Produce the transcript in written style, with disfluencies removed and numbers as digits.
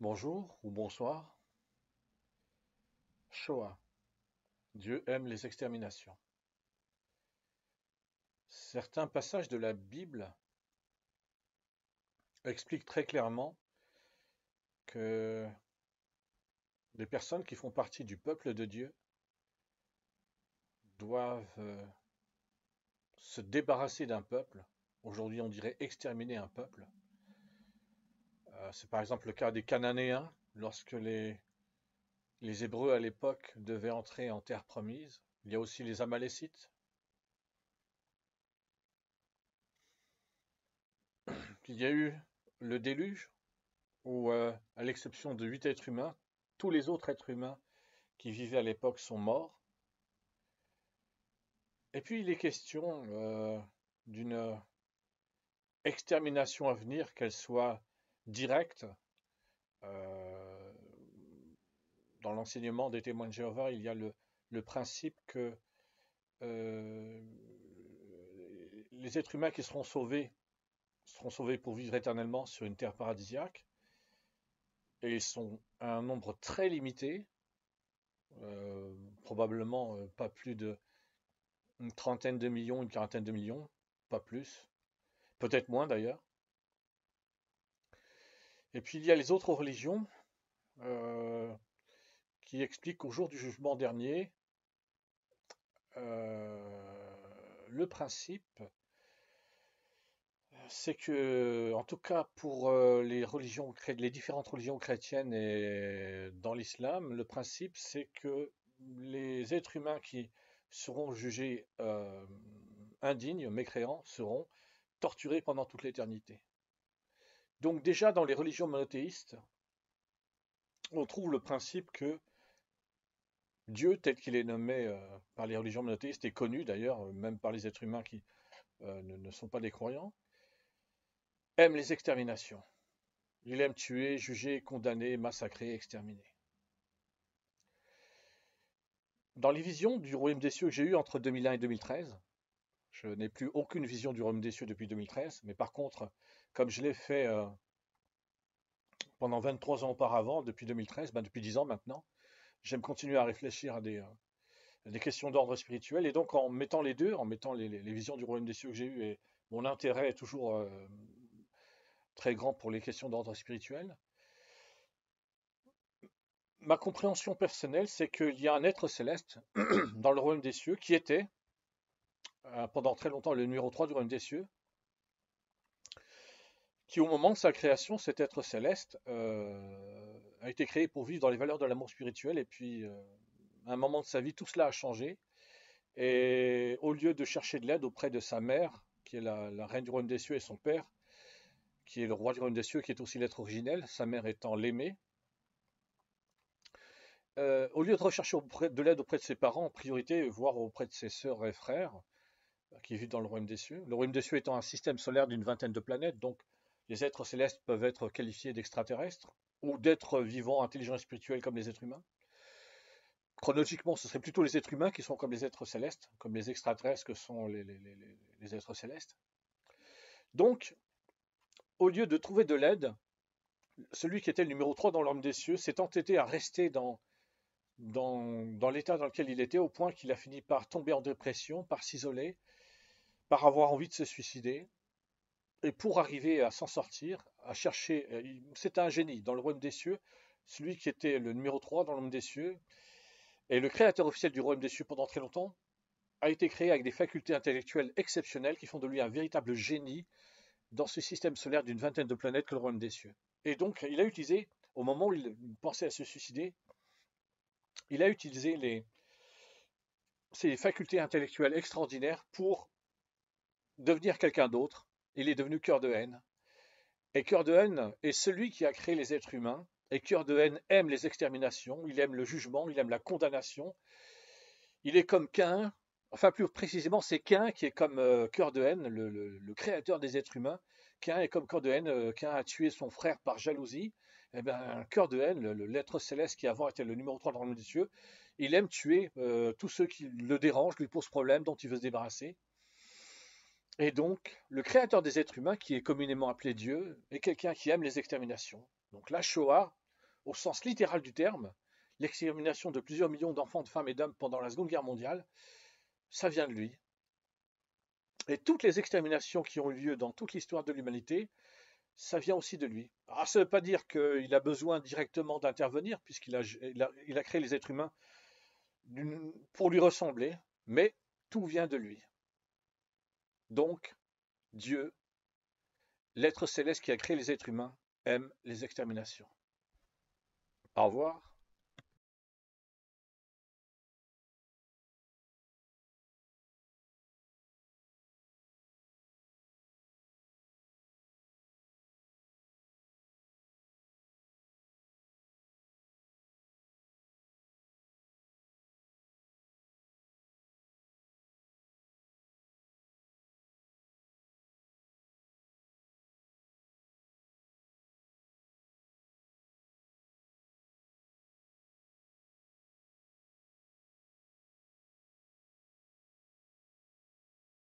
Bonjour ou bonsoir. Shoah. Dieu aime les exterminations. Certains passages de la Bible expliquent très clairement que les personnes qui font partie du peuple de Dieu doivent se débarrasser d'un peuple. Aujourd'hui, on dirait exterminer un peuple. C'est par exemple le cas des Cananéens, lorsque les Hébreux à l'époque devaient entrer en terre promise. Il y a aussi les Amalécites. Il y a eu le déluge, où, à l'exception de 8 êtres humains, tous les autres êtres humains qui vivaient à l'époque sont morts. Et puis il est question d'une extermination à venir, qu'elle soit directe. Euh, Dans l'enseignement des témoins de Jéhovah, il y a le principe que euh, les êtres humains qui seront sauvés pour vivre éternellement sur une terre paradisiaque, et ils sont un nombre très limité, euh, probablement pas plus de une trentaine de millions, une quarantaine de millions, pas plus, peut-être moins d'ailleurs. Et puis il y a les autres religions euh, qui expliquent qu'au jour du jugement dernier, le principe, c'est que, en tout cas pour les différentes religions chrétiennes et dans l'islam, le principe c'est que les êtres humains qui seront jugés indignes, mécréants, seront torturés pendant toute l'éternité. Donc déjà dans les religions monothéistes, on trouve le principe que Dieu, tel qu'il est nommé par les religions monothéistes, est connu d'ailleurs, même par les êtres humains qui ne sont pas des croyants, aime les exterminations. Il aime tuer, juger, condamner, massacrer, exterminer. Dans les visions du royaume des cieux que j'ai eues entre 2001 et 2013, je n'ai plus aucune vision du royaume des cieux depuis 2013, mais par contre, comme je l'ai fait pendant 23 ans auparavant, depuis 2013, ben depuis 10 ans maintenant, j'aime continuer à réfléchir à des questions d'ordre spirituel. Et donc, en mettant les deux, en mettant les visions du royaume des cieux que j'ai eues, et mon intérêt est toujours très grand pour les questions d'ordre spirituel, ma compréhension personnelle, c'est qu'il y a un être céleste dans le royaume des cieux qui était, pendant très longtemps, le numéro 3 du royaume des cieux, qui, au moment de sa création, cet être céleste a été créé pour vivre dans les valeurs de l'amour spirituel. Et puis, à un moment de sa vie, tout cela a changé. Et au lieu de chercher de l'aide auprès de sa mère, qui est la reine du royaume des cieux, et son père, qui est le roi du royaume des cieux, qui est aussi l'être originel, sa mère étant l'aimée, au lieu de rechercher de l'aide auprès de ses parents, en priorité, voire auprès de ses sœurs et frères, qui vivent dans le royaume des cieux, le royaume des cieux étant un système solaire d'une vingtaine de planètes, donc les êtres célestes peuvent être qualifiés d'extraterrestres, ou d'êtres vivants, intelligents et spirituels comme les êtres humains. Chronologiquement, ce serait plutôt les êtres humains qui sont comme les êtres célestes, comme les extraterrestres que sont les êtres célestes. Donc, au lieu de trouver de l'aide, celui qui était le numéro 3 dans l'homme des cieux s'est entêté à rester dans l'état dans lequel il était, au point qu'il a fini par tomber en dépression, par s'isoler, par avoir envie de se suicider. Et pour arriver à s'en sortir, à chercher, c'était un génie dans le royaume des cieux, celui qui était le numéro 3 dans le royaume des cieux, et le créateur officiel du royaume des cieux pendant très longtemps, a été créé avec des facultés intellectuelles exceptionnelles qui font de lui un véritable génie dans ce système solaire d'une vingtaine de planètes que le royaume des cieux. Et donc, il a utilisé, au moment où il pensait à se suicider, il a utilisé ses facultés intellectuelles extraordinaires pour devenir quelqu'un d'autre. Il est devenu Cœur de haine. Et Cœur de haine est celui qui a créé les êtres humains. Et Cœur de haine aime les exterminations, il aime le jugement, il aime la condamnation. Il est comme Caïn, enfin plus précisément, c'est Caïn qui est comme Cœur de haine, le créateur des êtres humains. Caïn est comme Cœur de haine, Caïn a tué son frère par jalousie. Eh bien, Cœur de haine, l'être céleste qui avant était le numéro 3 dans le monde des cieux, il aime tuer tous ceux qui le dérangent, lui posent problème, dont il veut se débarrasser. Et donc, le créateur des êtres humains, qui est communément appelé Dieu, est quelqu'un qui aime les exterminations. Donc la Shoah au sens littéral du terme, l'extermination de plusieurs millions d'enfants, de femmes et d'hommes pendant la Seconde Guerre mondiale, ça vient de lui. Et toutes les exterminations qui ont eu lieu dans toute l'histoire de l'humanité, ça vient aussi de lui. Alors, ça ne veut pas dire qu'il a besoin directement d'intervenir, puisqu'il a créé les êtres humains pour lui ressembler, mais tout vient de lui. Donc, Dieu, l'être céleste qui a créé les êtres humains, aime les exterminations. Au revoir.